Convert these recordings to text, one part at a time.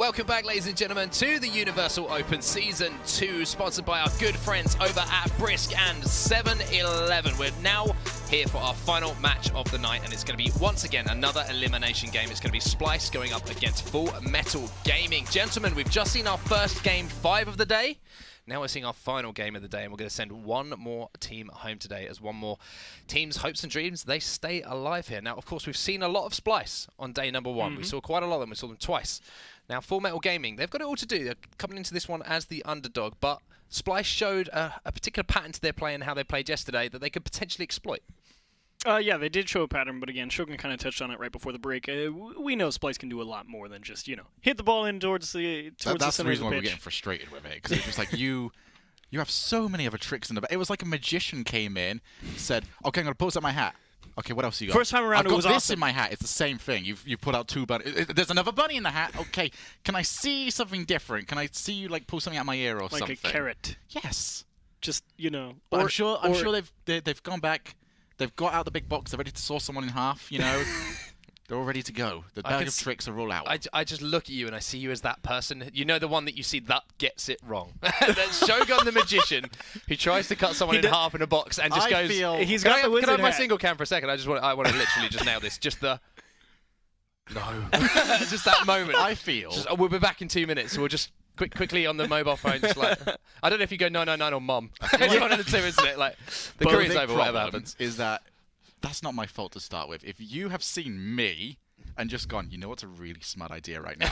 Welcome back, ladies and gentlemen, to the Universal Open Season 2, sponsored by our good friends over at Brisk and 7-Eleven. We're now here for our final match of the night, and it's going to be, once again, another elimination game. It's going to be Splyce going up against FullMetalGaming. Gentlemen, we've just seen our first game 5 of the day. Now we're seeing our final game of the day, and we're going to send one more team home today as one more team's hopes and dreams, they stay alive here. Now, of course, we've seen a lot of Splyce on day number 1. We saw quite a lot of them. We saw them twice. Now, FullMetalGaming, they've got it all to do. They're coming into this one as the underdog, but Splyce showed a particular pattern to their play and how they played yesterday that they could potentially exploit. Yeah, they did show a pattern, but again, Shogun kind of touched on it right before the break. We know Splyce can do a lot more than just, hit the ball in towards the center of the pitch. That's the reason why we're getting frustrated with it, because it's just like you have so many other tricks in the back. It was like a magician came in, said, "Okay, I'm gonna pose up my hat. Okay, what else you got? First time around, I've it was got this awesome. in my hat. It's the same thing. You've put out 2 bunnies. There's another bunny in the hat. Okay, can I see something different? Can I see you like pull something out my ear or something? Like a carrot. Yes. Just But I'm sure they've gone back. They've got out the big box. They're ready to saw someone in half. They're all ready to go. The bag of tricks are all out. I just look at you and I see you as that person. You know, the one that you see that gets it wrong. That's Shogun the magician who tries to cut someone in half in a box and just goes. He's got the wizard Can I have my hat. single cam for a second? I want to literally just nail this. Just the. No. Just that moment. I feel. We'll be back in 2 minutes. So we'll just quickly on the mobile phone, just like. I don't know if you go 999 or mum. It's one of the two, isn't it? Like the career's over, whatever happens. Is that's not my fault to start with. If you have seen me and just gone, you know what's a really smart idea right now?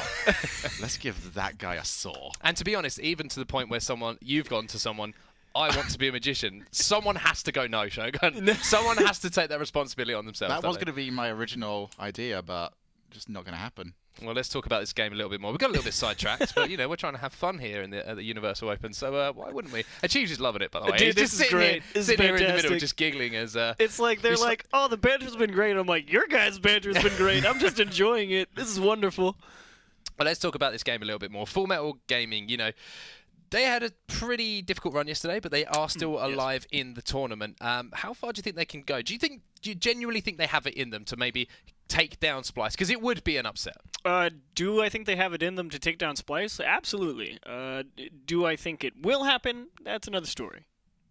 Let's give that guy a saw. And to be honest, even to the point where you've gone to someone, I want to be a magician. Someone has to go no, Shogun. Someone has to take that responsibility on themselves. That was going to be my original idea, but just not going to happen. Well, let's talk about this game a little bit more. We got a little bit sidetracked, but we're trying to have fun here at the Universal Open, so why wouldn't we? And Chiefs is loving it, by the way. Dude, He's this just is great. Sitting here in the middle, just giggling as. It's like they're like, "Oh, the banter's been great." I'm like, "Your guys' banter's been great. I'm just enjoying it. This is wonderful." Well, let's talk about this game a little bit more. FullMetalGaming, they had a pretty difficult run yesterday, but they are still alive in the tournament. How far do you think they can go? Do you genuinely think they have it in them to maybe take down Splyce? Because it would be an upset. Do I think they have it in them to take down Splyce? Absolutely. Do I think it will happen? That's another story.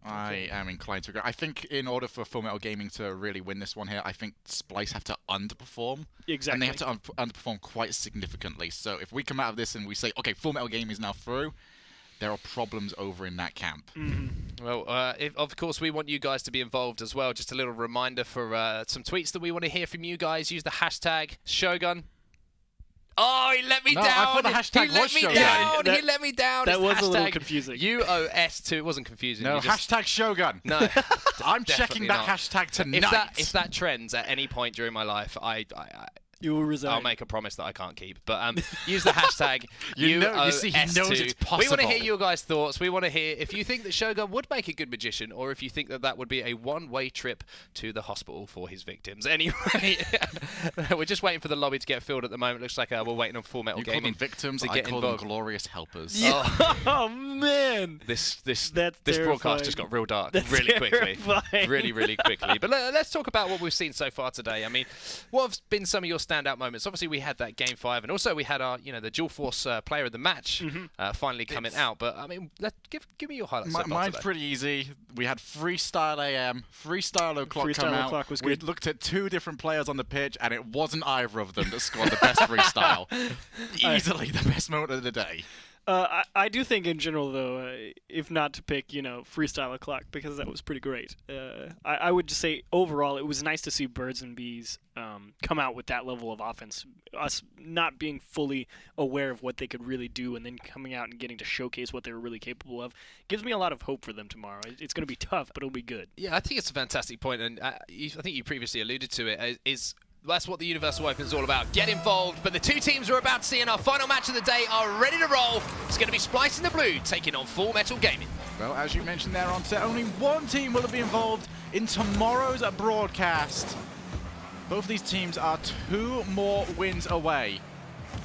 I am inclined to agree. I think in order for FullMetalGaming to really win this one here, I think Splyce have to underperform. Exactly. And they have to underperform quite significantly. So if we come out of this and we say, okay, FullMetalGaming is now through, there are problems over in that camp. Well, of course, we want you guys to be involved as well. Just a little reminder for some tweets that we want to hear from you guys. Use the hashtag Shogun. Oh, he let me down. I thought the hashtag was Shogun. He let me down. That was hashtag a little confusing. UOS2. It wasn't confusing. No, hashtag Shogun. No. I'm checking that hashtag tonight. If that trends at any point during my life, You will resign. I'll make a promise that I can't keep. But use the hashtag you see, he knows it's possible. We want to hear your guys' thoughts. We want to hear if you think that Shogun would make a good magician, or if you think that would be a one-way trip to the hospital for his victims. Anyway, we're just waiting for the lobby to get filled at the moment. Looks like we're waiting on FullMetalGaming. You call them victims, I call them glorious helpers. Yeah. Oh man! This broadcast just got real dark really quickly. Really, really quickly. But let's talk about what we've seen so far today. I mean, what have been some of your standout moments? Obviously, we had that Game 5, and also we had our, the Dual Force player of the match finally coming out. But I mean, give me your highlights. Mine's pretty easy. We had Freestyle AM, Freestyle O'Clock come out. O'Clock was we good. looked at 2 different players on the pitch, and it wasn't either of them that scored the best freestyle. Easily the best moment of the day. I do think in general, though, if not to pick, Freestyle O'Clock, because that was pretty great. I would just say overall, it was nice to see Birds and Bees come out with that level of offense. Us not being fully aware of what they could really do, and then coming out and getting to showcase what they were really capable of, gives me a lot of hope for them tomorrow. It's going to be tough, but it'll be good. Yeah, I think it's a fantastic point, and I think you previously alluded to it. That's what the Universal Open is all about. Get involved. But the 2 teams we're about to see in our final match of the day are ready to roll. It's going to be Splyce in the blue taking on FullMetalGaming. Well, as you mentioned there on set, only one team will be involved in tomorrow's broadcast. Both of these teams are 2 more wins away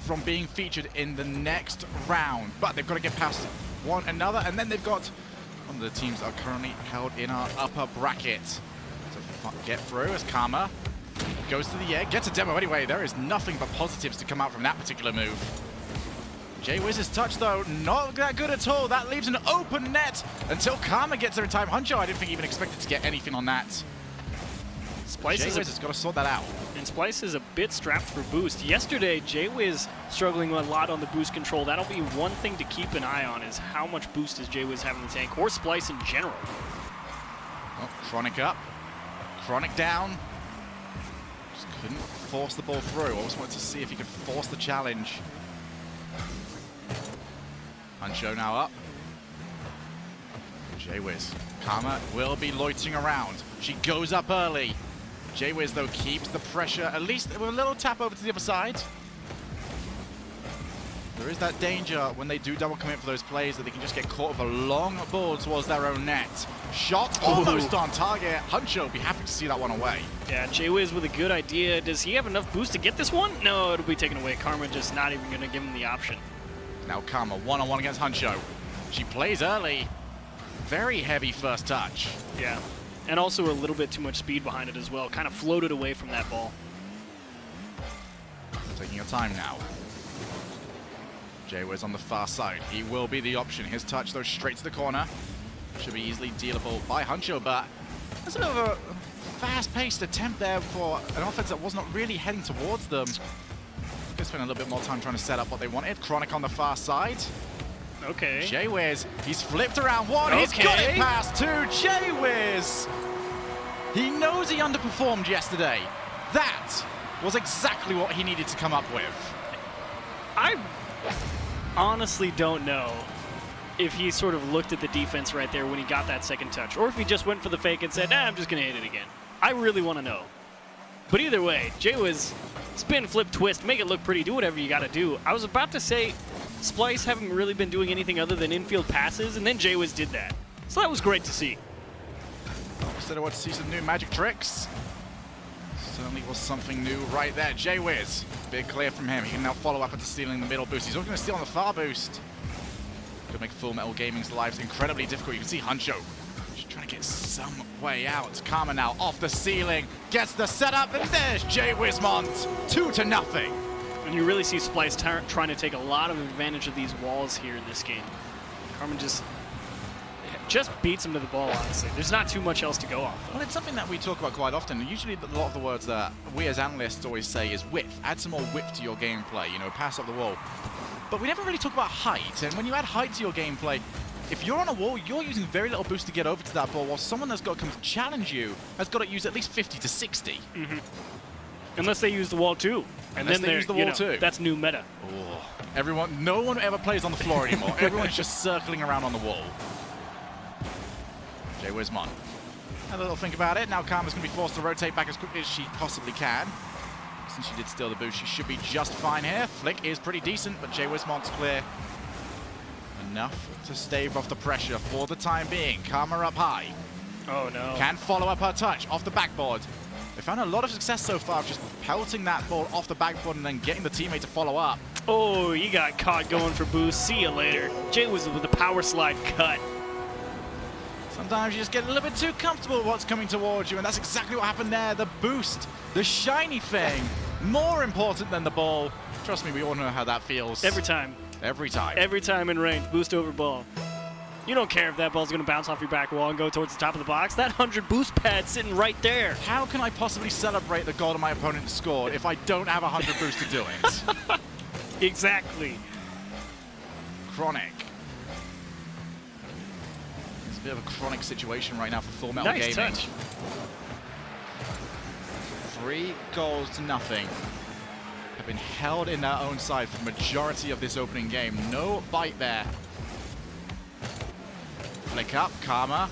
from being featured in the next round. But they've got to get past one another, and then they've got one of the teams that are currently held in our upper bracket. To get through as Karma goes to the egg, gets a demo anyway. There is nothing but positives to come out from that particular move. J-Wiz's touch, though, not that good at all. That leaves an open net until Karma gets there in time. Huncho, I didn't think even expected to get anything on that. Splyce J-Wiz has got to sort that out. And Splyce is a bit strapped for boost. Yesterday, J-Wiz struggling a lot on the boost control. That'll be one thing to keep an eye on, is how much boost does J-Wiz have in the tank, or Splyce in general. Oh, Chronic up. Chronic down. Just couldn't force the ball through. Always wanted to see if he could force the challenge. Huncho now up. J-Wiz. Karma will be loitering around. She goes up early. J-Wiz, though, keeps the pressure, at least with a little tap over to the other side. There is that danger when they do double commit for those plays that they can just get caught with a long ball towards their own net. Shot almost on target. Huncho will be happy to see that one away. Yeah, J-Wiz with a good idea. Does he have enough boost to get this one? No, it'll be taken away. Karma just not even going to give him the option. Now Karma one-on-one against Huncho. She plays early. Very heavy first touch. Yeah, and also a little bit too much speed behind it as well. Kind of floated away from that ball. Taking your time now. J-Wiz on the far side. He will be the option. His touch, though, straight to the corner. Should be easily dealable by Huncho, but there's a bit of a fast-paced attempt there for an offense that was not really heading towards them. Could spend a little bit more time trying to set up what they wanted. Chronic on the far side. Okay. J-Wiz, he's flipped around one. He's got it past two. J-Wiz! He knows he underperformed yesterday. That was exactly what he needed to come up with. I honestly don't know if he sort of looked at the defense right there when he got that second touch, or if he just went for the fake and said, nah, I'm just going to hit it again. I really want to know. But either way, J-Wiz, spin, flip, twist, make it look pretty, do whatever you got to do. I was about to say Splyce haven't really been doing anything other than infield passes, and then J-Wiz did that. So that was great to see. Said I want to see some new magic tricks. Certainly was something new right there. J-Wiz, big clear from him. He can now follow up into stealing the middle boost. He's not going to steal on the far boost. Could make FullMetalGaming's lives incredibly difficult. You can see Huncho just trying to get some way out. Karma now off the ceiling, gets the setup, and there's J-Wizmont, 2-0. And you really see Splyce trying to take a lot of advantage of these walls here in this game. Carmen just beats him to the ball, honestly. There's not too much else to go off of. Well, it's something that we talk about quite often. Usually a lot of the words that we as analysts always say is width. Add some more width to your gameplay, you know, pass up the wall. But we never really talk about height, and when you add height to your gameplay, if you're on a wall, you're using very little boost to get over to that ball, while someone that's got to come to challenge you has got to use at least 50 to 60. Mm-hmm. Unless they use the wall too. And Unless then they use the wall too. That's new meta. Oh. No one ever plays on the floor anymore. Everyone's just circling around on the wall. J-Wizmont. Had a little think about it. Now Karma's going to be forced to rotate back as quickly as she possibly can. Since she did steal the boost, she should be just fine here. Flick is pretty decent, but J-Wizmont's clear. Enough to stave off the pressure for the time being. Karma up high. Oh, no. Can follow up her touch off the backboard. They found a lot of success so far of just pelting that ball off the backboard and then getting the teammate to follow up. Oh, you got caught going for boost. See you later. J-Wiz with the power slide cut. Sometimes you just get a little bit too comfortable with what's coming towards you, and that's exactly what happened there. The boost, the shiny thing, more important than the ball. Trust me, we all know how that feels. Every time. Every time. Every time in range, boost over ball. You don't care if that ball's going to bounce off your back wall and go towards the top of the box. That 100 boost pad's sitting right there. How can I possibly celebrate the goal my opponent scored if I don't have 100 boost to do it? Exactly. Chronic. It's a bit of a chronic situation right now for FullMetalGaming. Nice touch. 3 goals to nothing. Have been held in their own side for the majority of this opening game. No bite there. Flick up, Karma.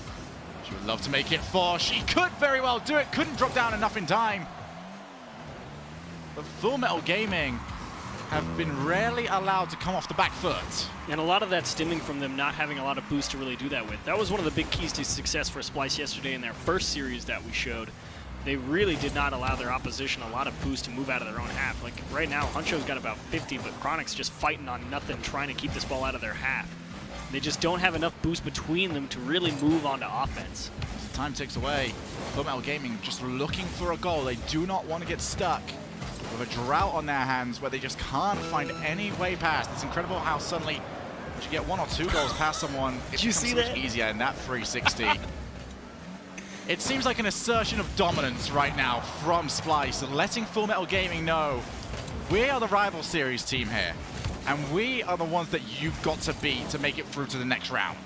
She would love to make it 4. She could very well do it. Couldn't drop down enough in time. But FullMetalGaming have been rarely allowed to come off the back foot. And a lot of that stemming from them not having a lot of boost to really do that with. That was one of the big keys to success for Splyce yesterday in their first series that we showed. They really did not allow their opposition a lot of boost to move out of their own half. Like right now, Huncho's got about 50, but Chronic's just fighting on nothing, trying to keep this ball out of their half. They just don't have enough boost between them to really move onto offense. As the time ticks away, FullMetalGaming just looking for a goal. They do not want to get stuck with a drought on their hands where they just can't find any way past. It's incredible how suddenly, once you get 1 or 2 goals past someone, it becomes so much easier in that 360. It seems like an assertion of dominance right now from Splyce, letting FullMetalGaming know we are the rival series team here, and we are the ones that you've got to beat to make it through to the next round.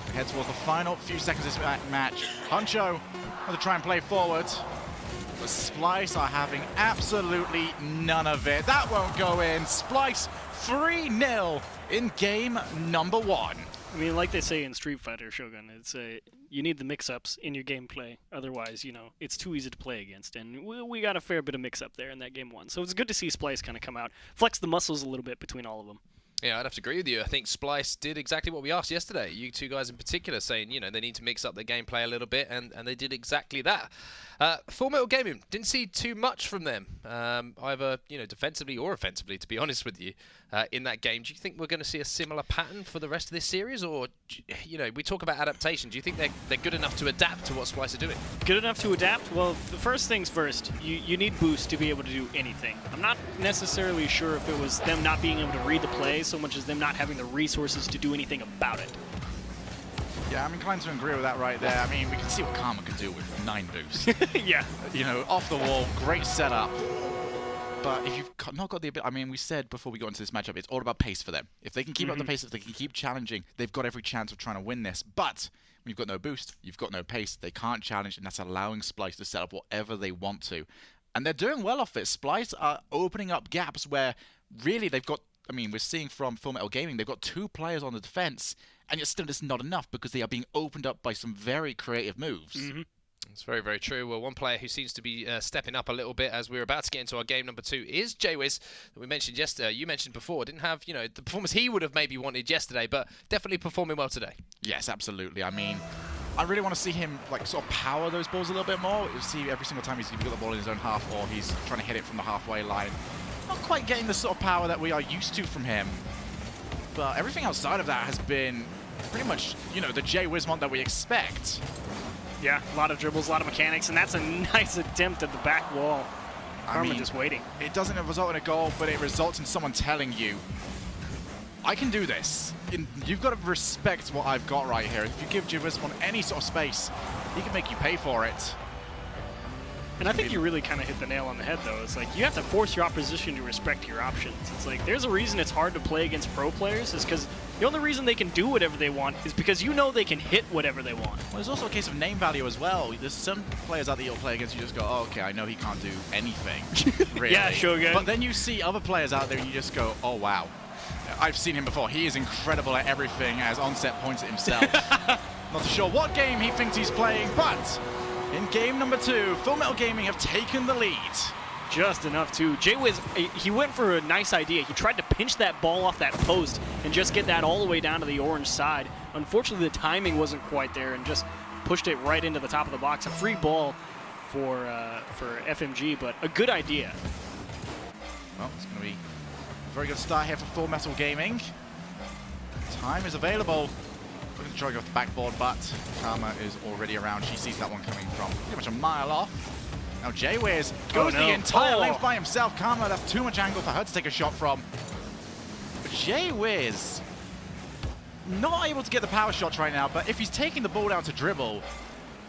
We head towards the final few seconds of this match. Huncho going to try and play forward, but Splyce are having absolutely none of it. That won't go in. Splyce 3-0 in game number 1. I mean, like they say in Street Fighter, Shogun, it's you need the mix-ups in your gameplay. Otherwise, you know, it's too easy to play against. And we got a fair bit of mix-up there in that game 1. So it's good to see Splyce kind of come out, flex the muscles a little bit between all of them. Yeah, I'd have to agree with you. I think Splyce did exactly what we asked yesterday. You two guys in particular saying, you know, they need to mix up their gameplay a little bit, and they did exactly that. FullMetalGaming, didn't see too much from them, either, you know, defensively or offensively, to be honest with you, in that game. Do you think we're going to see a similar pattern for the rest of this series? Or, you know, we talk about adaptation. Do you think they're good enough to adapt to what Splyce are doing? Good enough to adapt? Well, the first things first, you need boost to be able to do anything. I'm not necessarily sure if it was them not being able to read the play so much as them not having the resources to do anything about it. Yeah, I'm inclined to agree with that right there. I mean, we can see what Karma can do with 9 boosts. Yeah. You know, off the wall, great setup. But if you've not got the ability, I mean, we said before we got into this matchup, it's all about pace for them. If they can keep up the pace, if they can keep challenging, they've got every chance of trying to win this. But when you've got no boost, you've got no pace, they can't challenge, and that's allowing Splyce to set up whatever they want to. And they're doing well off it. Splyce are opening up gaps where really they've got, I mean, we're seeing from FullMetalGaming, they've got 2 players on the defense, and yet still it's not enough because they are being opened up by some very creative moves. It's very, very true. Well, one player who seems to be stepping up a little bit as we're about to get into our game number 2 is Jwiz, that we mentioned yesterday. You mentioned before, didn't have, you know, the performance he would have maybe wanted yesterday, but definitely performing well today. Yes, absolutely. I mean, I really want to see him like sort of power those balls a little bit more. You see every single time he's either got the ball in his own half or he's trying to hit it from the halfway line. Not quite getting the sort of power that we are used to from him. But everything outside of that has been pretty much, you know, the Jwizmont that we expect. Yeah, a lot of dribbles, a lot of mechanics, and that's a nice attempt at the back wall. Karma just waiting. It doesn't result in a goal, but it results in someone telling you, I can do this. You've got to respect what I've got right here. If you give Jwizmont any sort of space, he can make you pay for it. And I think you really kind of hit the nail on the head, though. It's like you have to force your opposition to respect your options. It's like there's a reason it's hard to play against pro players is because the only reason they can do whatever they want is because you know they can hit whatever they want. Well, there's also a case of name value as well. There's some players out there you'll play against, you just go, oh, okay, I know he can't do anything, really. Yeah, sure, good. But then you see other players out there and you just go, oh, wow. I've seen him before. He is incredible at everything, as Onset points at himself. Not sure what game he thinks he's playing, but in game number 2, FullMetalGaming have taken the lead. Just enough to. Jwiz, he went for a nice idea. He tried to pinch that ball off that post and just get that all the way down to the orange side. Unfortunately, the timing wasn't quite there and just pushed it right into the top of the box. A free ball for FMG, but a good idea. Well, it's going to be a very good start here for FullMetalGaming. Time is available. Looking to try to go off the backboard, but Karma is already around. She sees that one coming from pretty much a mile off. Now Jwiz goes the entire length by himself. Karma, that's too much angle for her to take a shot from. But Jwiz not able to get the power shots right now, but if he's taking the ball down to dribble,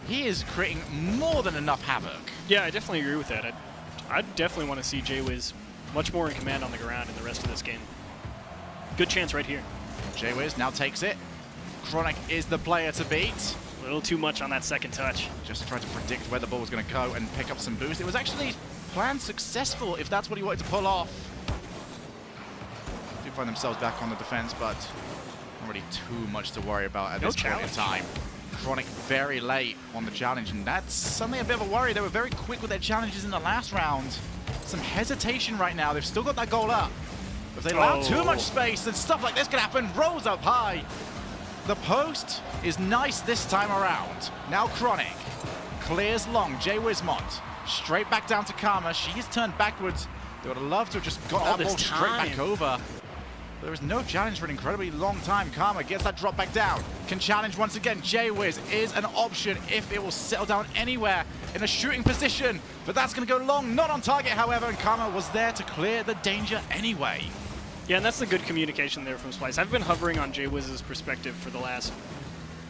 he is creating more than enough havoc. Yeah, I definitely agree with that. I definitely want to see Jwiz much more in command on the ground in the rest of this game. Good chance right here. Jwiz now takes it. Chronic is the player to beat. A little too much on that second touch. Just trying to predict where the ball was going to go and pick up some boost. It was actually planned successful if that's what he wanted to pull off. Do find themselves back on the defense, but not really too much to worry about at this point in time. Chronic very late on the challenge, and that's suddenly a bit of a worry. They were very quick with their challenges in the last round. Some hesitation right now. They've still got that goal up. If they allow too much space, then stuff like this can happen. Rolls up high. The post is nice this time around. Now Chronic clears long. Jwizmont straight back down to Karma. She is turned backwards. They would have loved to have just got that ball straight back over. There is no challenge for an incredibly long time. Karma gets that drop back down. Can challenge once again. J-Wiz is an option if it will settle down anywhere in a shooting position. But that's going to go long. Not on target, however. And Karma was there to clear the danger anyway. Yeah, and that's the good communication there from Splyce. I've been hovering on J-Wiz's perspective for the last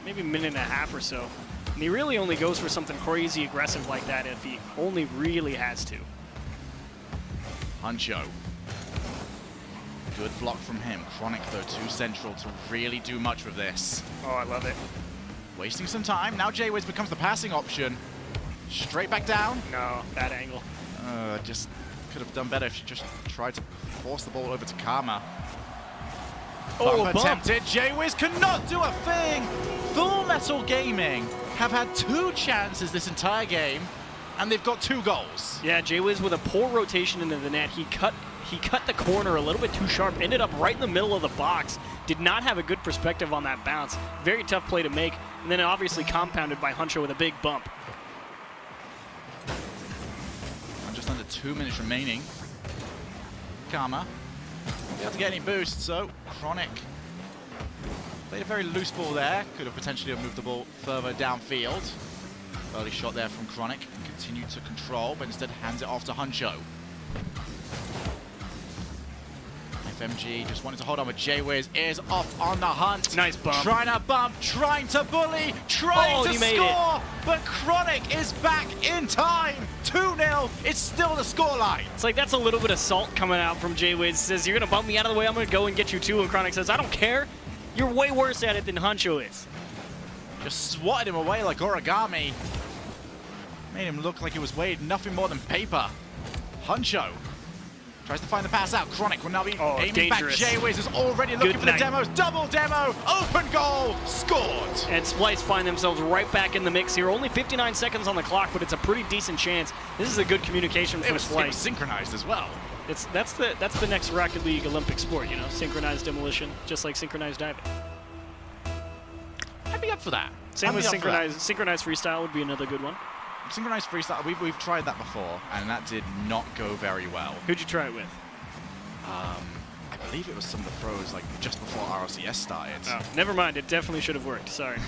maybe minute and a half or so. And he really only goes for something crazy aggressive like that if he only really has to. Huncho. Good block from him. Chronic, though, too central to really do much with this. Oh, I love it. Wasting some time. Now J-Wiz becomes the passing option. Straight back down. No, bad angle. Just could have done better if she just tried to force the ball over to Karma. Oh, Bump attempted. J-Wiz cannot do a thing. FullMetalGaming have had 2 chances this entire game, and they've got 2 goals. Yeah, J-Wiz with a poor rotation into the net. He cut the corner a little bit too sharp, ended up right in the middle of the box. Did not have a good perspective on that bounce. Very tough play to make, and then obviously compounded by Huncho with a big bump. Just under 2 minutes remaining. Karma not able to get any boost, so Chronic played a very loose ball there. Could have potentially moved the ball further downfield. Early shot there from Chronic. Continued to control, but instead hands it off to Huncho. FMG just wanted to hold on, but J-Wiz is off on the hunt. Nice bump. Trying to bump, trying to bully, trying to score, but Chronic is back in time. 2-0, it's still the scoreline. It's like that's a little bit of salt coming out from J-Wiz. Says, you're going to bump me out of the way, I'm going to go and get you 2. And Chronic says, I don't care. You're way worse at it than Huncho is. Just swatted him away like origami. Made him look like he was weighed nothing more than paper. Huncho tries to find the pass out. Chronic will now be aiming dangerous. back. J-Wiz is already looking for the demos. Double demo, open goal, scored. And Splyce find themselves right back in the mix here. Only 59 seconds on the clock, but it's a pretty decent chance. This is a good communication from Splyce. It was synchronized as well. That's the next Rocket League Olympic sport, you know, synchronized demolition, just like synchronized diving. I'd be up for that. Same with synchronized freestyle would be another good one. Synchronized freestyle, we've tried that before, and that did not go very well. Who'd you try it with? I believe it was some of the pros, like just before RLCS started. Oh, never mind. It definitely should have worked. Sorry.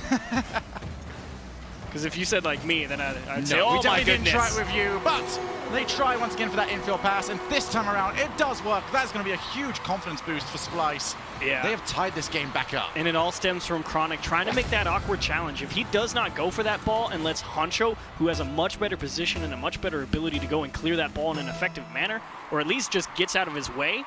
Because if you said like me, then I'd say, oh my goodness. We definitely didn't try it with you, but they try once again for that infield pass, and this time around, it does work. That's going to be a huge confidence boost for Splyce. Yeah. They have tied this game back up. And it all stems from Chronic trying to make that awkward challenge. If he does not go for that ball and lets Huncho, who has a much better position and a much better ability to go and clear that ball in an effective manner, or at least just gets out of his way,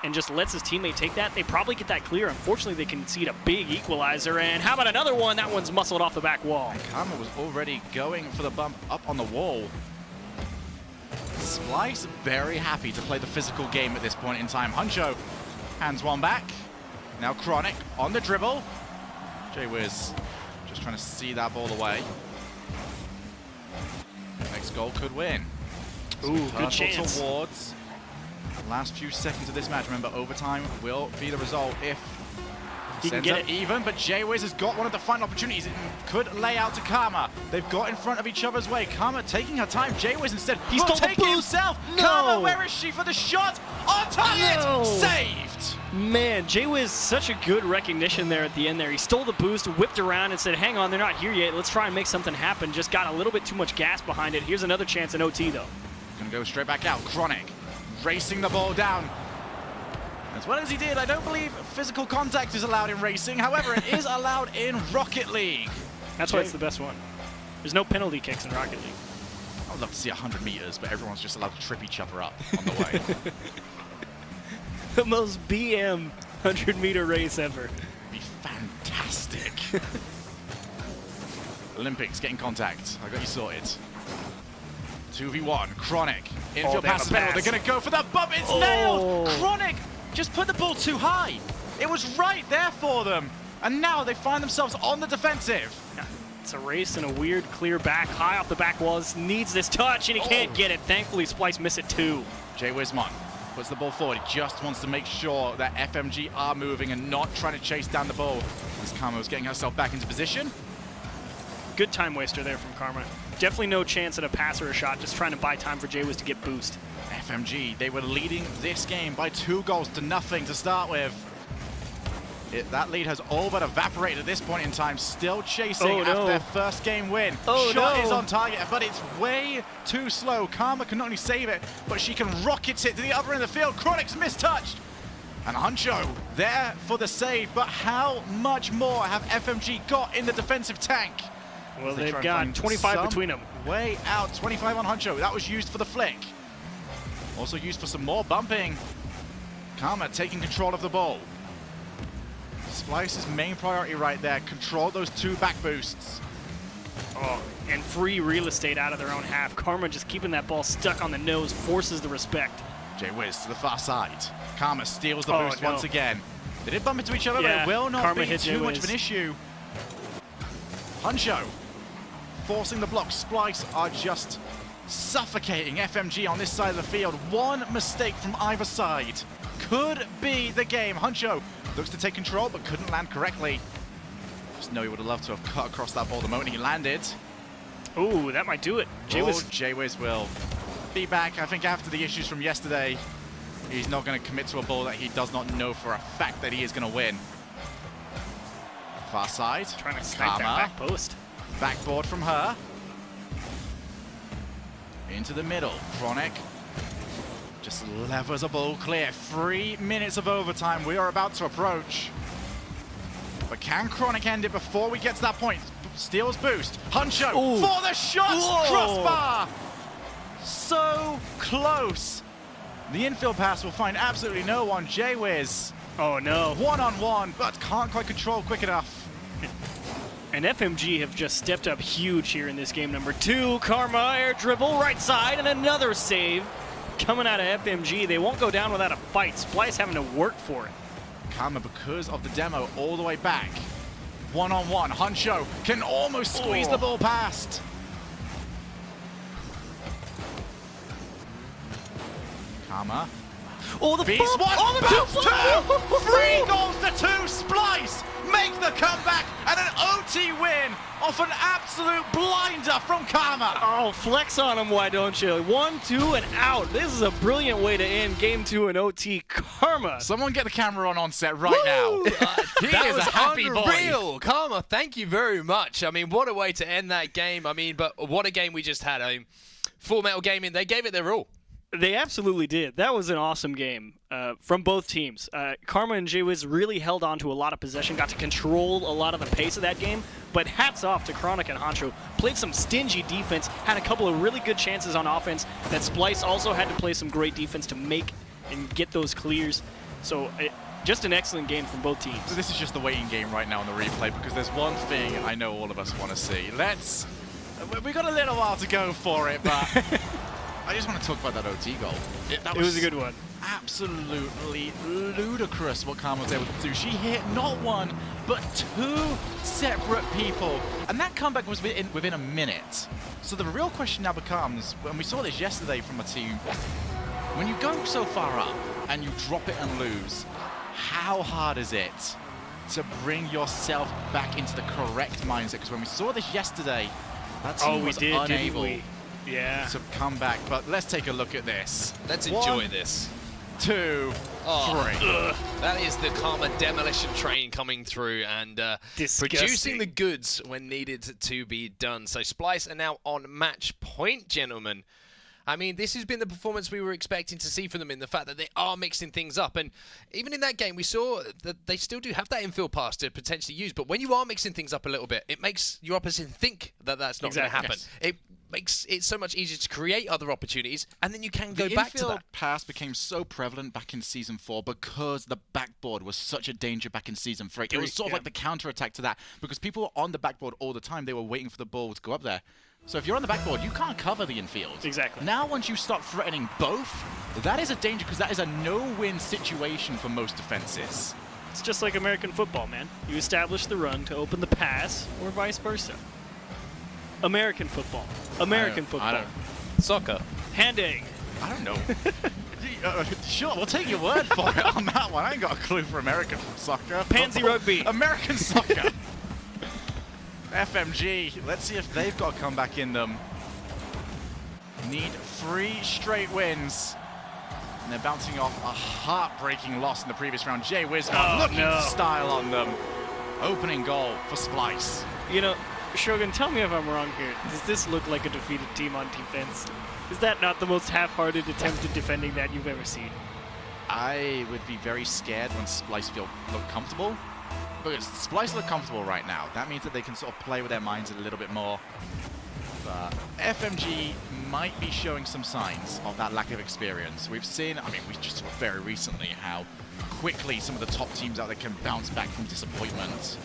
and just lets his teammate take that, they probably get that clear. Unfortunately, they concede a big equalizer, and how about another one? That one's muscled off the back wall. And Karma was already going for the bump up on the wall. Splyce very happy to play the physical game at this point in time. Huncho hands one back. Now Chronic on the dribble. J-Wiz just trying to see that ball away. Next goal could win. Ooh, good chance. Towards last few seconds of this match. Remember, overtime will be the result if he can get it even, but J-Wiz has got one of the final opportunities. It could lay out to Karma. They've got in front of each other's way. Karma taking her time. J-Wiz instead. He's taking himself. No. Karma, where is she for the shot? On target! No. Saved! Man, J-Wiz, such a good recognition there at the end there. He stole the boost, whipped around, and said, hang on, they're not here yet. Let's try and make something happen. Just got a little bit too much gas behind it. Here's another chance in OT, though. Gonna go straight back out. Chronic racing the ball down. As well as he did, I don't believe physical contact is allowed in racing. However, it is allowed in Rocket League. That's why it's the best one. There's no penalty kicks in Rocket League. I would love to see 100 meters, but everyone's just allowed to trip each other up on the way. The most BM 100-meter race ever. It'd be fantastic. Olympics getting contact. I got you sorted. 2v1. Chronic. Infield pass. They're going to go for the bump. It's nailed. Chronic just put the ball too high. It was right there for them. And now they find themselves on the defensive. It's a race and a weird clear back. High off the back wall. This needs this touch, and he can't get it. Thankfully, Splyce missed it too. J-Wizmon puts the ball forward. He just wants to make sure that FMG are moving and not trying to chase down the ball. As Karma was getting herself back into position. Good time waster there from Karma. Definitely no chance at a pass or a shot, just trying to buy time for J-Wiz to get boost. FMG, they were leading this game by 2 goals to nothing to start with. That lead has all but evaporated at this point in time. Still chasing after their first game win. Oh, Shot is on target, but it's way too slow. Karma can not only save it, but she can rocket it to the other end of the field. Chronic's mistouched. And Huncho there for the save, but how much more have FMG got in the defensive tank? Well, they've got 25 between them. Way out, 25 on Huncho. That was used for the flick. Also used for some more bumping. Karma taking control of the ball. Splyce's main priority right there, control those 2 back boosts. Oh, and free real estate out of their own half. Karma just keeping that ball stuck on the nose forces the respect. J-Wiz to the far side. Karma steals the boost once again. They did bump into each other, but it will not be too much of an issue. Huncho forcing the block. Splyce are just suffocating FMG on this side of the field. One mistake from either side could be the game. Huncho looks to take control, but couldn't land correctly. Just know he would have loved to have cut across that ball the moment he landed. Ooh, that might do it. J-Wiz will be back. I think after the issues from yesterday, he's not going to commit to a ball that he does not know for a fact that he is going to win. Far side. Trying to snipe that back post. Backboard from her. Into the middle. Chronic just levers a ball clear. 3 minutes of overtime we are about to approach. But can Chronic end it before we get to that point? Steals boost. Huncho for the shot! Whoa. Crossbar! So close. The infield pass will find absolutely no one. J-Wiz. Oh no. One-on-one, but can't quite control quick enough. And FMG have just stepped up huge here in this game number 2. Karma air dribble right side and another save coming out of FMG. They won't go down without a fight. Splyce having to work for it. Karma, because of the demo, all the way back. One-on-one. Huncho can almost squeeze the ball past. Karma. Oh, the Beast bump. one. Oh, the Bounce 2. 3 goals to 2. Splyce make the comeback and an OT win off an absolute blinder from Karma. Oh, flex on him, why don't you? 1, 2, and out. This is a brilliant way to end game 2 in OT. Karma. Someone get the camera on set right now. He That is was a happy boy. unreal. Karma, thank you very much. I mean, what a way to end that game. I mean, but what a game we just had. I mean, FullMetalGaming, they gave it their all. They absolutely did. That was an awesome game from both teams. Karma and J-Wiz really held on to a lot of possession, got to control a lot of the pace of that game, but hats off to Chronic and Huncho. Played some stingy defense, had a couple of really good chances on offense that Splyce also had to play some great defense to make and get those clears. So just an excellent game from both teams. So this is just the waiting game right now on the replay because there's one thing I know all of us want to see. We've got a little while to go for it, but I just want to talk about that OT goal. It was a good one. Absolutely ludicrous what Karma was able to do. She hit not one, but 2 separate people. And that comeback was within a minute. So the real question now becomes, when we saw this yesterday from a team, when you go so far up and you drop it and lose, how hard is it to bring yourself back into the correct mindset? Because when we saw this yesterday, that team was unable to come back. But let's take a look at this. Let's enjoy 1, this. 2, 3. That is the Karma demolition train coming through and producing the goods when needed to be done. So Splyce are now on match point, gentlemen. I mean, this has been the performance we were expecting to see from them in the fact that they are mixing things up. And even in that game, we saw that they still do have that infield pass to potentially use. But when you are mixing things up a little bit, it makes your opposition think that that's not going to happen. Yes. It makes it so much easier to create other opportunities, and then you can go back to that. The infield pass became so prevalent back in Season 4 because the backboard was such a danger back in Season 3. It was sort of like the counter-attack to that because people were on the backboard all the time. They were waiting for the ball to go up there. So if you're on the backboard, you can't cover the infield. Exactly. Now once you start threatening both, that is a danger because that is a no-win situation for most defenses. It's just like American football, man. You establish the run to open the pass or vice versa. American football. American football. Soccer. Hand egg. I don't know. Sure, we'll take your word for it on that one. I ain't got a clue for American soccer. Pansy rugby. American soccer. FMG, let's see if they've got a comeback in them. Need 3 straight wins. And they're bouncing off a heartbreaking loss in the previous round. Jay Wismon looking to style on them. Opening goal for Splyce. You know, Shogun, tell me if I'm wrong here. Does this look like a defeated team on defense? Is that not the most half-hearted attempt at defending that you've ever seen? I would be very scared when Splyce look comfortable. Because Splyce look comfortable right now. That means that they can sort of play with their minds a little bit more. But FMG might be showing some signs of that lack of experience. We've seen, I mean, we just saw very recently how quickly some of the top teams out there can bounce back from disappointment.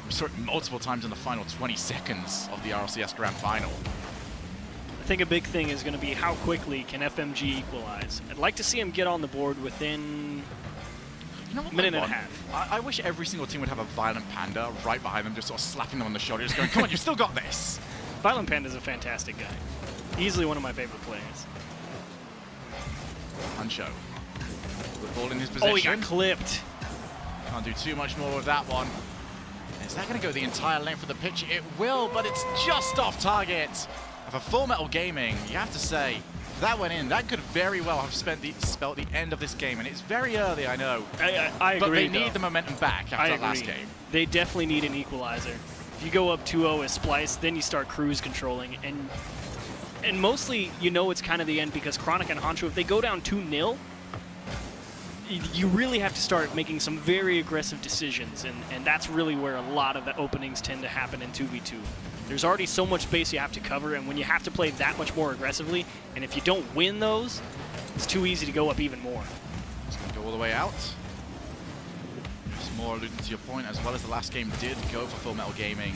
We saw it multiple times in the final 20 seconds of the RLCS Grand Final. I think a big thing is going to be how quickly can FMG equalize. I'd like to see him get on the board within a minute and a half. I wish every single team would have a Violent Panda right behind them, just sort of slapping them on the shoulder, just going, come on, you've still got this. Violent Panda's a fantastic guy. Easily one of my favorite players. Huncho. With ball in his position. Oh, he got clipped. Can't do too much more with that one. Is that going to go the entire length of the pitch? It will, but it's just off target. For FullMetalGaming, you have to say, if that went in, that could very well have spelled the end of this game. And it's very early, I know. I agree, but they need the momentum back after that last game. They definitely need an equalizer. If you go up 2-0 as Splyce, then you start cruise controlling. And mostly, you know it's kind of the end because Chronic and Honcho, if they go down 2-0, you really have to start making some very aggressive decisions, and that's really where a lot of the openings tend to happen in 2v2. There's already so much space you have to cover, and when you have to play that much more aggressively, and if you don't win those, it's too easy to go up even more. It's going to go all the way out. Just more alluding to your point, as well as the last game did go for FullMetalGaming.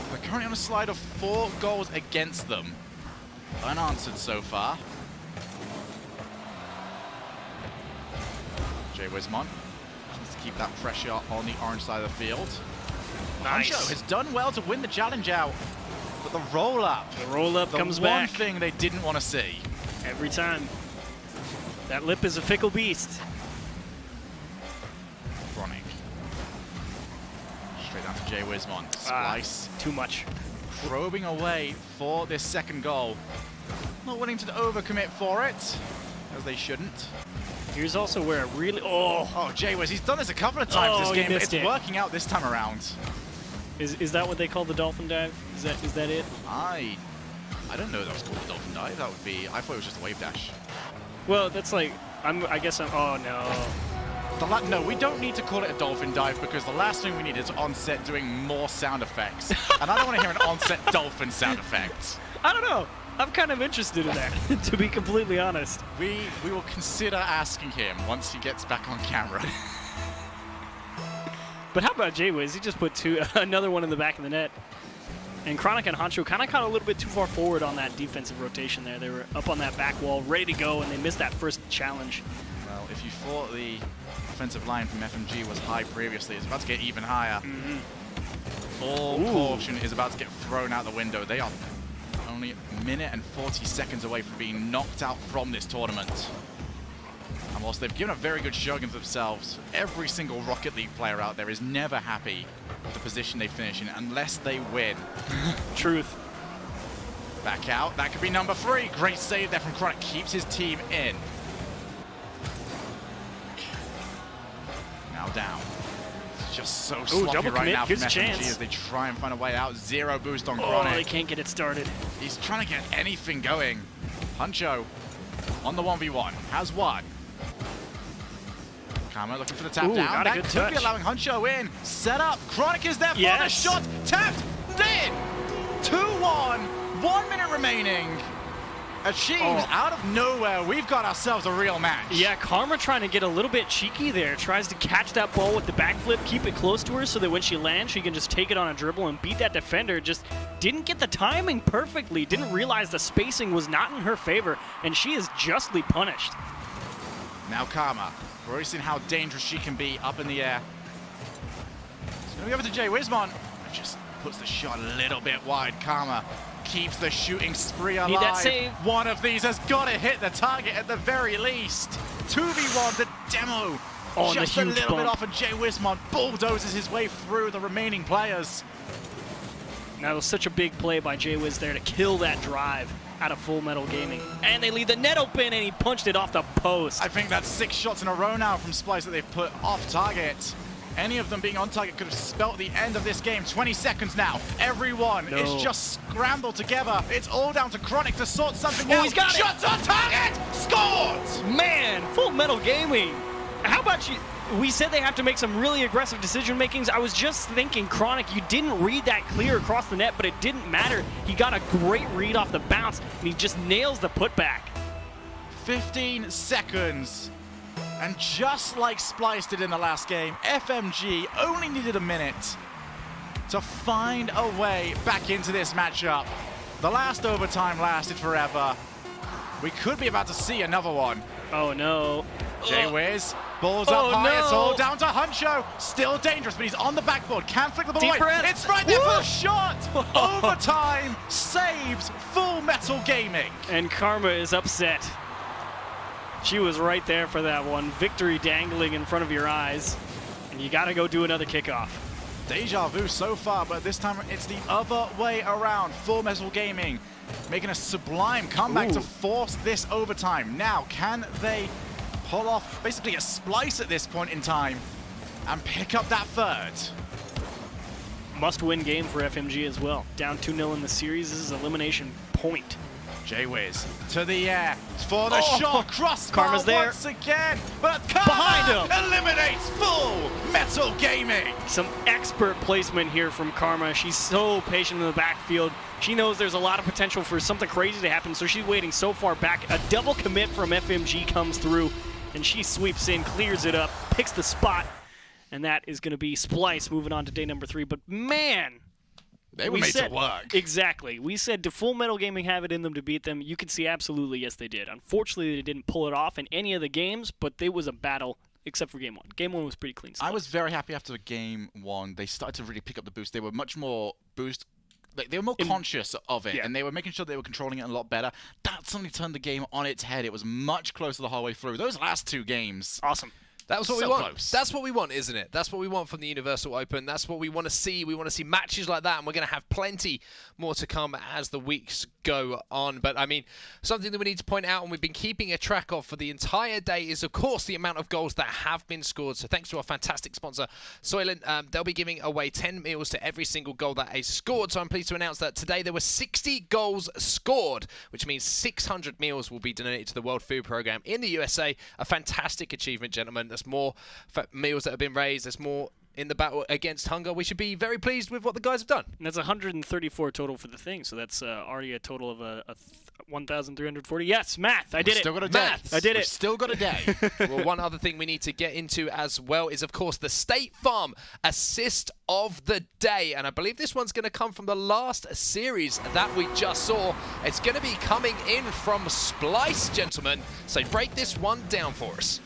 They're currently on a slide of 4 goals against them. Unanswered so far. Jay Wismon needs to keep that pressure on the orange side of the field. Nice. Huncho has done well to win the challenge out, but the roll-up. The roll-up comes back. The one thing they didn't want to see. Every time. That lip is a fickle beast. Chronic. Straight down to Jay Wismon. Splyce. Too much. Probing away for this second goal. Not willing to overcommit for it, as they shouldn't. Here's also where it really... Oh, Jay Wiz, he's done this a couple of times this game, but it's working out this time around. Is that what they call the dolphin dive? Is that it? I don't know that was called the dolphin dive. That would be... I thought it was just a wave dash. Well, that's like... I guess I'm... Oh, no. No, we don't need to call it a dolphin dive because the last thing we need is Onset doing more sound effects. And I don't want to hear an Onset dolphin sound effect. I don't know. I'm kind of interested in that, to be completely honest. We will consider asking him once he gets back on camera. But how about J-Wiz? He just put another one in the back of the net. And Chronic and Honcho kind of caught a little bit too far forward on that defensive rotation there. They were up on that back wall, ready to go, and they missed that first challenge. Well, if you thought the offensive line from FMG was high previously, it's about to get even higher. All caution is about to get thrown out the window. They are only a minute and 40 seconds away from being knocked out from this tournament. And whilst they've given a very good showing of themselves, every single Rocket League player out there is never happy with the position they finish in unless they win. Truth. Back out. That could be number 3. Great save there from Chronic. Keeps his team in. Now down. It's just so sloppy right now from FMG as they try and find a way out. 0 boost on Chronic. Oh, they can't get it started. He's trying to get anything going. Huncho on the 1v1. Has one. Karma looking for the tap down. That could be allowing Huncho in. Set up. Chronic is there for the shot. Tapped. In. 2-1. 1 minute remaining. Achieves out of nowhere. We've got ourselves a real match. Yeah, Karma trying to get a little bit cheeky there. Tries to catch that ball with the backflip, keep it close to her so that when she lands, she can just take it on a dribble and beat that defender. Just didn't get the timing perfectly. Didn't realize the spacing was not in her favor, and she is justly punished. Now Karma. We've already seen how dangerous she can be up in the air. So going over to Jay Wismon. Just puts the shot a little bit wide. Karma keeps the shooting spree alive. Need that save. One of these has got to hit the target at the very least. 2v1, the demo. Just a little bit off, and Jay Wismon bulldozes his way through the remaining players. That was such a big play by J-Wiz there to kill that drive out of FullMetalGaming. And they leave the net open, and he punched it off the post. I think that's 6 shots in a row now from Splyce that they've put off target. Any of them being on target could have spelt the end of this game. 20 seconds now. Everyone is just scrambled together. It's all down to Chronic to sort something out. He's got it. Shots on target! Scored! Man, FullMetalGaming. How about you? We said they have to make some really aggressive decision makings. I was just thinking, Chronic, you didn't read that clear across the net, but it didn't matter. He got a great read off the bounce, and he just nails the putback. 15 seconds. And just like Splyce did in the last game, FMG only needed a minute to find a way back into this matchup. The last overtime lasted forever. We could be about to see another one. Oh, no. J-Wiz, balls up high, it's all down to Huncho. Still dangerous, but he's on the backboard. Can't flick the ball away. It's right there for the shot. Overtime saves FullMetalGaming. And Karma is upset. She was right there for that one. Victory dangling in front of your eyes. And you got to go do another kickoff. Deja vu so far, but this time it's the other way around. FullMetalGaming making a sublime comeback to force this overtime. Now, can they pull off basically a Splyce at this point in time and pick up that third? Must-win game for FMG as well. Down 2-0 in the series. This is elimination point. J-Wiz to the air for the shot. Crossbar Karma's there once again, but Karma behind him eliminates FullMetalGaming. Some expert placement here from Karma. She's so patient in the backfield. She knows there's a lot of potential for something crazy to happen, so she's waiting so far back. A double commit from FMG comes through, and she sweeps in, clears it up, picks the spot, and that is going to be Splyce moving on to day number 3. But man, they were made to work. Exactly. We said, did FullMetalGaming have it in them to beat them? You can see absolutely yes they did. Unfortunately, they didn't pull it off in any of the games, but it was a battle except for game 1. Game 1 was pretty clean stuff. I was very happy after game 1. They started to really pick up the boost. They were much more they were more conscious of it, and they were making sure they were controlling it a lot better. That suddenly turned the game on its head. It was much closer the whole way through. Those last 2 games. Awesome. That was what so we want. Close. That's what we want, isn't it? That's what we want from the Universal Open. That's what we want to see. We want to see matches like that, and we're going to have plenty more to come as the weeks go on. But, I mean, something that we need to point out, and we've been keeping a track of for the entire day, is, of course, the amount of goals that have been scored. So thanks to our fantastic sponsor, Soylent, they'll be giving away 10 meals to every single goal that is scored. So I'm pleased to announce that today there were 60 goals scored, which means 600 meals will be donated to the World Food Programme in the USA. A fantastic achievement, gentlemen. That's more meals that have been raised. There's more in the battle against hunger. We should be very pleased with what the guys have done. And that's 134 total for the thing, so that's already a total of 1,340. Yes, math. I did it. Still got a day. I did it. We've still got a day. Well, one other thing we need to get into as well is, of course, the State Farm assist of the day. And I believe this one's going to come from the last series that we just saw. It's going to be coming in from Splyce, gentlemen. So break this one down for us.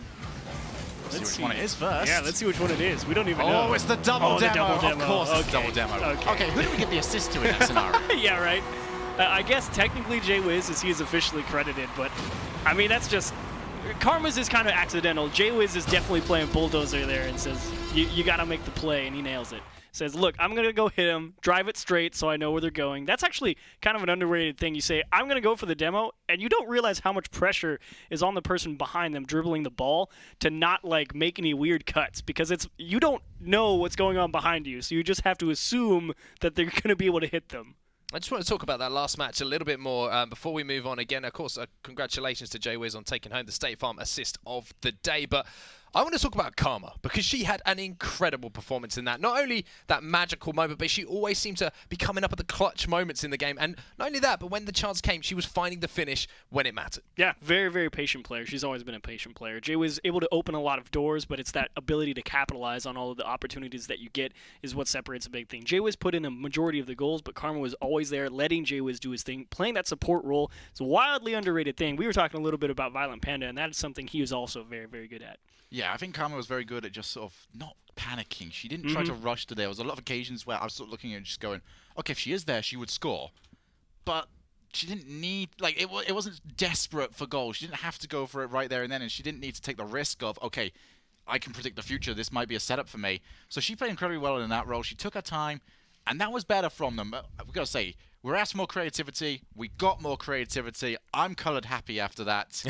Let's see which one it is first. Yeah, let's see which one it is. We don't even know. Oh, it's the double demo. The double demo. Of course, it's the Okay. double demo. Okay. Who did we give the assist to in that scenario? Yeah, right. I guess technically J-Wiz, as he is officially credited, but I mean, that's just... Karma's is kind of accidental. J-Wiz is definitely playing bulldozer there and says, you got to make the play, and he nails it. Says, look, I'm going to go hit him, drive it straight so I know where they're going. That's actually kind of an underrated thing. You say, I'm going to go for the demo, and you don't realize how much pressure is on the person behind them dribbling the ball to not, like, make any weird cuts, because you don't know what's going on behind you, so you just have to assume that they're going to be able to hit them. I just want to talk about that last match a little bit more before we move on. Again, of course, congratulations to J-Wiz on taking home the State Farm assist of the day, but I want to talk about Karma, because she had an incredible performance in that. Not only that magical moment, but she always seemed to be coming up at the clutch moments in the game. And not only that, but when the chance came, she was finding the finish when it mattered. Yeah, very, very patient player. She's always been a patient player. Jay was able to open a lot of doors, but it's that ability to capitalize on all of the opportunities that you get is what separates a big thing. Jay Wiz put in a majority of the goals, but Karma was always there, letting Jay Wiz do his thing, playing that support role. It's a wildly underrated thing. We were talking a little bit about Violent Panda, and that is something he was also very, very good at. Yeah, I think Karma was very good at just sort of not panicking. She didn't try to rush to there. There was a lot of occasions where I was sort of looking at her and just going, okay, if she is there, she would score. But she didn't need, like, it wasn't desperate for goals. She didn't have to go for it right there and then, and she didn't need to take the risk of, okay, I can predict the future. This might be a setup for me. So she played incredibly well in that role. She took her time, and that was better from them. But we've got to say, We're asked more creativity. We got more creativity. I'm coloured happy after that.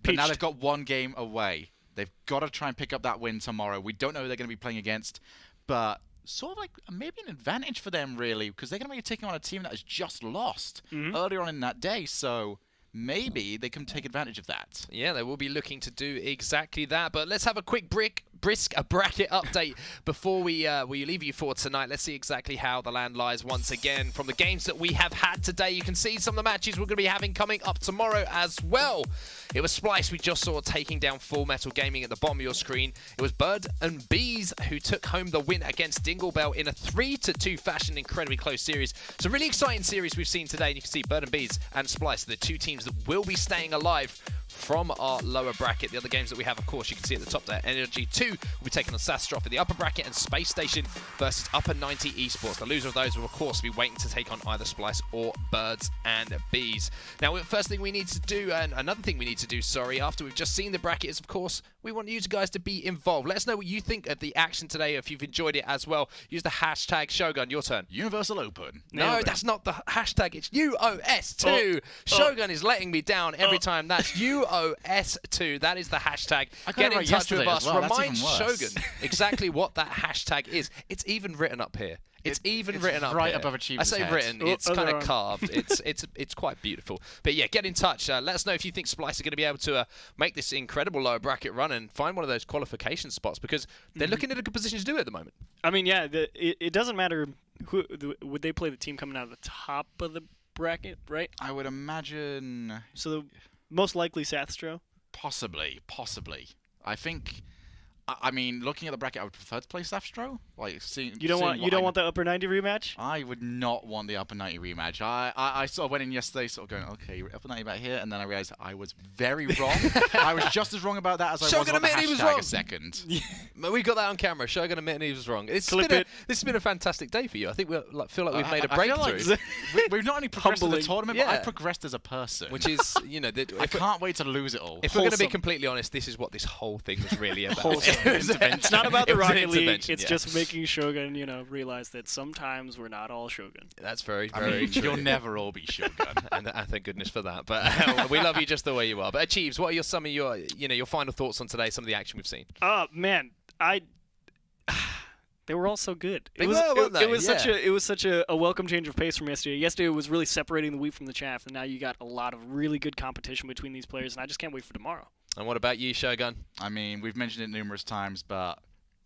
But now they've got one game away. They've got to try and pick up that win tomorrow. We don't know who they're going to be playing against, but sort of like maybe an advantage for them, really, because they're going to be taking on a team that has just lost earlier on in that day. So maybe they can take advantage of that. Yeah, they will be looking to do exactly that. But let's have a quick brisk bracket update before we leave you for tonight. Let's see exactly how the land lies once again from the games that we have had today. You can see some of the matches we're going to be having coming up tomorrow as well. It was Splyce we just saw taking down FullMetalGaming at the bottom of your screen. It was Bird and Bees who took home the win against Dinglebell in a 3-2 fashion. Incredibly close series. It's a really exciting series we've seen today. And you can see Bird and Bees and Splyce, the two teams that will be staying alive from our lower bracket. The other games that we have, of course, you can see at the top there. Energy 2 will be taking on Sastroff in the upper bracket, and Space Station versus Upper 90 Esports. The loser of those will, of course, be waiting to take on either Splyce or Birds and Bees. Now, first thing we need to do, and another thing we need to do, after we've just seen the bracket, is, of course, we want you guys to be involved. Let us know what you think of the action today, if you've enjoyed it as well. Use the hashtag Shogun. Your turn. Universal Open. No, that's not the hashtag. It's UOS2. Shogun is letting me down every time. That's UOS2. That is the hashtag. Get in touch with us. Well. Remind Shogun exactly what that hashtag is. It's even written up here. It's written up right here. above Achievement's I say head. written. It's kind of carved. It's quite beautiful. But yeah, get in touch. Let us know if you think Splyce are going to be able to make this incredible lower bracket run and find one of those qualification spots, because they're looking at a good position to do it at the moment. I mean, yeah, it doesn't matter who would they play the team coming out of the top of the bracket, right? I would imagine. So the most likely Sathstro. Possibly. I think. I mean, looking at the bracket, I would prefer to play Safstro. Like, you don't want the upper 90 rematch? I would not want the upper 90 rematch. I sort of went in yesterday, sort of going, okay, upper 90 back here, and then I realized I was very wrong. I was just as wrong about that as I was about the hashtag a second. We got that on camera. Shogun admitting he was wrong. This has been a fantastic day for you. I think we feel like we've made a breakthrough. We've not only progressed in the tournament, but I've progressed as a person. Which is, I can't wait to lose it all. If we're going to be completely honest, this is what this whole thing was really about. It's not about the Rocket League. It's just making Shogun, realize that sometimes we're not all Shogun. That's very true. You'll never all be Shogun, and thank goodness for that. But we love you just the way you are. But Achieves, what are some of your final thoughts on today? Some of the action we've seen. Man, they were all so good. It was such a welcome change of pace from yesterday. Yesterday it was really separating the wheat from the chaff, and now you got a lot of really good competition between these players, and I just can't wait for tomorrow. And what about you, Shogun? I mean, we've mentioned it numerous times, but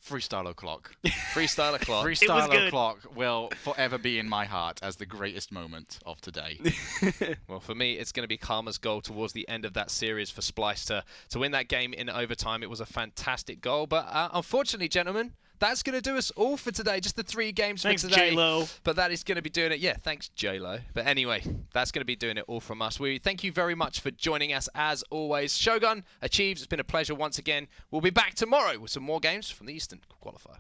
Freestyle O'Clock. Freestyle O'Clock. Freestyle O'Clock will forever be in my heart as the greatest moment of today. Well, for me, it's going to be Karma's goal towards the end of that series for Splyce to win that game in overtime. It was a fantastic goal, but unfortunately, gentlemen, that's going to do us all for today. Just the 3 games for today. Thanks, J-Lo. But that is going to be doing it. Yeah, thanks, J-Lo. But anyway, that's going to be doing it all from us. We thank you very much for joining us, as always. Shogun, Achieves, it's been a pleasure once again. We'll be back tomorrow with some more games from the Eastern Qualifier.